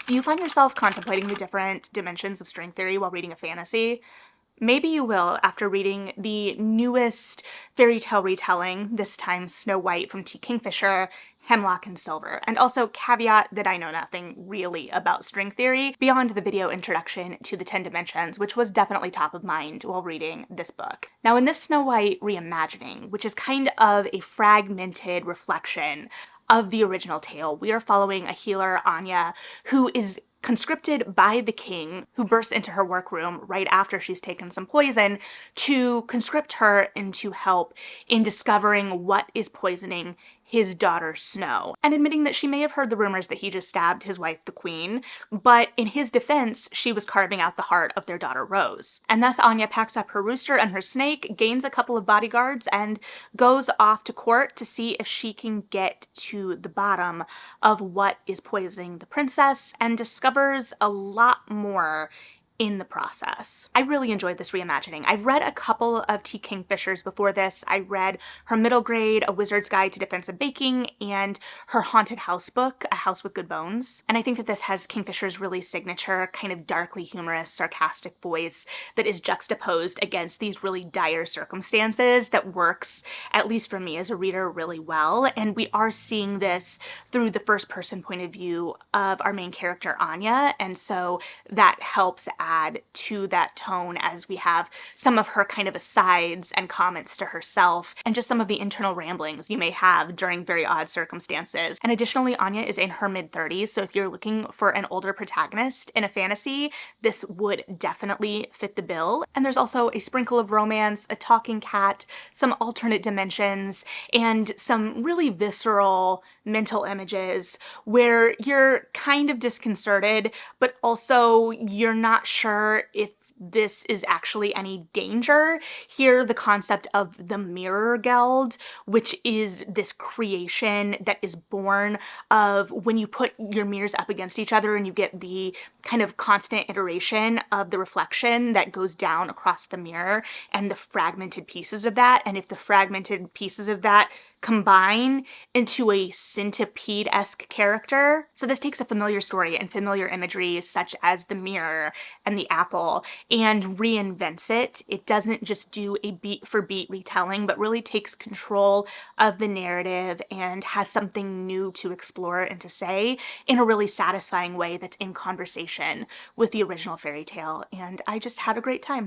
Do you find yourself contemplating the different dimensions of string theory while reading a fantasy? Maybe you will after reading the newest fairy tale retelling, this time Snow White from Kingfisher, Hemlock and Silver. And also caveat that I know nothing really about string theory beyond the video introduction to the 10 dimensions, which was definitely top of mind while reading this book. Now in this Snow White reimagining, which is kind of a fragmented reflection of the original tale, we are following a healer, Anya, who is conscripted by the king, who bursts into her workroom right after she's taken some poison, to conscript her into help in discovering what is poisoning his daughter Snow, and admitting that she may have heard the rumors that he just stabbed his wife, the queen, but in his defense, she was carving out the heart of their daughter Rose. And thus Anya packs up her rooster and her snake, gains a couple of bodyguards, and goes off to court to see if she can get to the bottom of what is poisoning the princess, and discovers a lot more in the process. I really enjoyed this reimagining. I've read a couple of T. Kingfishers before this. I read her middle grade, A Wizard's Guide to Defensive Baking, and her haunted house book, A House with Good Bones. And I think that this has Kingfisher's really signature, kind of darkly humorous, sarcastic voice that is juxtaposed against these really dire circumstances that works, at least for me as a reader, really well. And we are seeing this through the first person point of view of our main character, Anya, and so that helps add to that tone as we have some of her kind of asides and comments to herself, and just some of the internal ramblings you may have during very odd circumstances. And additionally, Anya is in her mid-30s, so if you're looking for an older protagonist in a fantasy, this would definitely fit the bill. And there's also a sprinkle of romance, a talking cat, some alternate dimensions, and some really visceral mental images where you're kind of disconcerted, but also you're not sure if this is actually any danger. Here, the concept of the mirror geld, which is this creation that is born of when you put your mirrors up against each other and you get the kind of constant iteration of the reflection that goes down across the mirror and the fragmented pieces of that. And if the fragmented pieces of that combine into a centipede-esque character. So this takes a familiar story and familiar imagery such as the mirror and the apple and reinvents it. It doesn't just do a beat for beat retelling, but really takes control of the narrative and has something new to explore and to say in a really satisfying way that's in conversation with the original fairy tale. And I just had a great time.